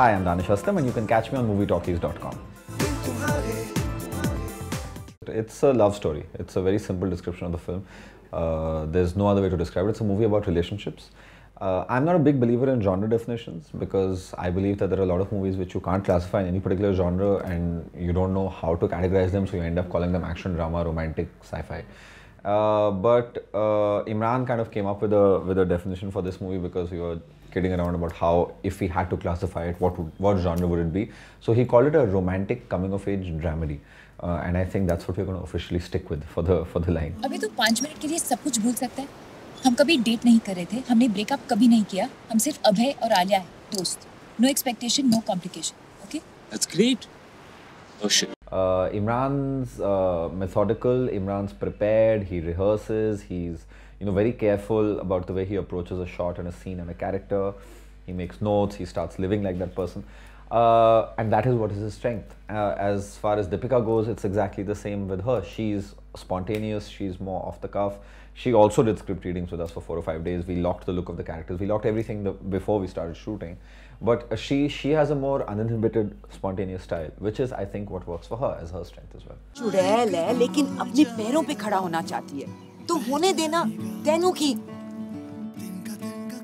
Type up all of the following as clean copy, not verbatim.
Hi, I'm Danish and you can catch me on movietalkies.com. It's a love story. It's a very simple description of the film. There's no other way to describe it. It's a movie about relationships. I'm not a big believer in genre definitions because I believe that there are a lot of movies which you can't classify in any particular genre and you don't know how to categorize them, so you end up calling them action, drama, romantic, sci-fi. But Imran kind of came up with a definition for this movie because we were kidding around about how, if we had to classify it, what genre would it be? So he called it a romantic coming-of-age dramedy, and I think that's what we're going to officially stick with for the line. अभी तो 5 minute के लिए सब कुछ भूल सकता है. हम कभी डेट नहीं कर रहे थे, हमने ब्रेकअप कभी नहीं किया, हम सिर्फ अभय और आलिया है, दोस्त. No expectation, no complication. Okay? That's great. Oh shit. Imran's methodical, Imran's prepared, he rehearses, he's very careful about the way he approaches a shot and a scene and a character. He makes notes, he starts living like that person. And that is what is his strength. As far as Deepika goes, it's exactly the same with her. She's spontaneous, she's more off the cuff. She also did script readings with us for 4 or 5 days. We locked the look of the characters. We locked everything before we started shooting. But she has a more uninhibited, spontaneous style, which is, I think, what works for her as her strength as well. चुड़ैल है, लेकिन अपने पैरों पे खड़ा होना चाहती है. तो होने देना, तेनू की.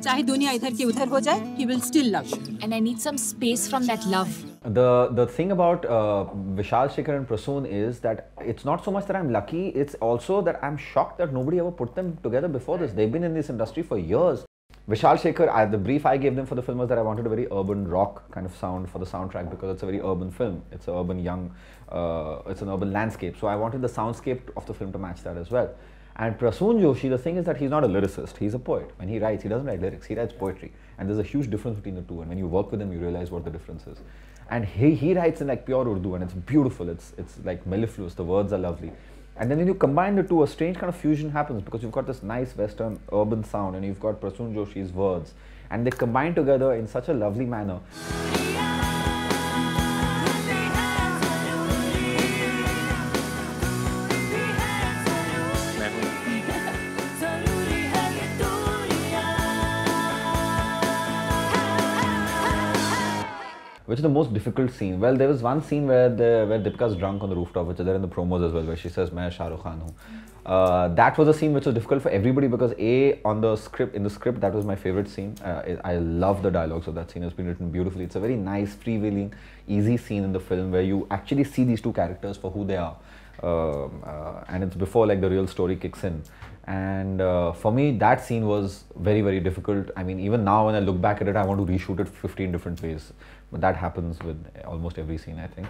चाहे दुनिया इधर की उधर हो जाए, he will still love you. And I need some space from that love. The thing about Vishal, Shekhar and Prasoon is that it's not so much that I'm lucky, it's also that I'm shocked that nobody ever put them together before this. They've been in this industry for years. Vishal, Shekhar, the brief I gave them for the film was that I wanted a very urban rock kind of sound for the soundtrack because it's a very urban film. It's an urban it's an urban landscape. So I wanted the soundscape of the film to match that as well. And Prasoon Joshi, the thing is that he's not a lyricist, he's a poet. When he writes, he doesn't write lyrics, he writes poetry. And there's a huge difference between the two. And when you work with him, you realize what the difference is. And he writes in like pure Urdu and it's beautiful, it's like mellifluous, the words are lovely. And then when you combine the two, a strange kind of fusion happens because you've got this nice western urban sound and you've got Prasoon Joshi's words. And they combine together in such a lovely manner. Which is the most difficult scene? Well, there was one scene where Deepika's drunk on the rooftop, which is there in the promos as well, where she says, "Main Shah Rukh Khan hu." That was a scene which was difficult for everybody because in the script, that was my favorite scene. I love the dialogues of that scene. It's been written beautifully. It's a very nice, freewheeling, easy scene in the film where you actually see these two characters for who they are. And it's before like the real story kicks in. And for me, that scene was very, very difficult. I mean, even now when I look back at it, I want to reshoot it 15 different ways. But that happens with almost every scene, I think.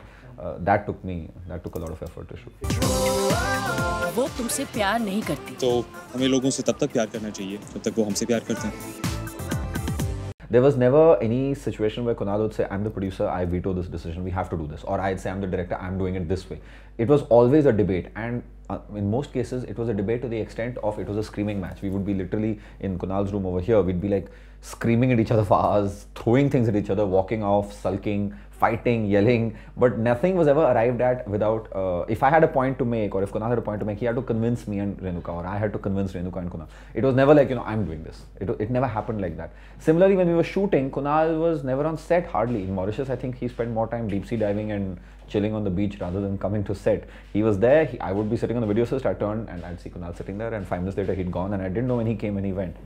That took a lot of effort to shoot. वो तुमसे प्यार नहीं करती. तो हमें लोगों से तब तक प्यार करना चाहिए जब तक वो हमसे प्यार करते हैं. There was never any situation where Kunal would say, "I'm the producer, I veto this decision, we have to do this." Or I'd say, "I'm the director, I'm doing it this way." It was always a debate, and in most cases, it was a debate to the extent of it was a screaming match. We would be literally in Kunal's room over here, we'd be like screaming at each other for hours, throwing things at each other, walking off, sulking, fighting, yelling, but nothing was ever arrived at without, if I had a point to make or if Kunal had a point to make, he had to convince me and Renuka, or I had to convince Renuka and Kunal. It was never like, I'm doing this. It never happened like that. Similarly, when we were shooting, Kunal was never on set hardly. In Mauritius, I think he spent more time deep sea diving and chilling on the beach rather than coming to set. He was there, I would be sitting on the video assist, I'd turn and I'd see Kunal sitting there, and 5 minutes later he'd gone, and I didn't know when he came and he went.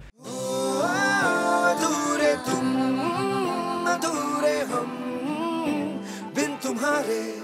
तुम्हारे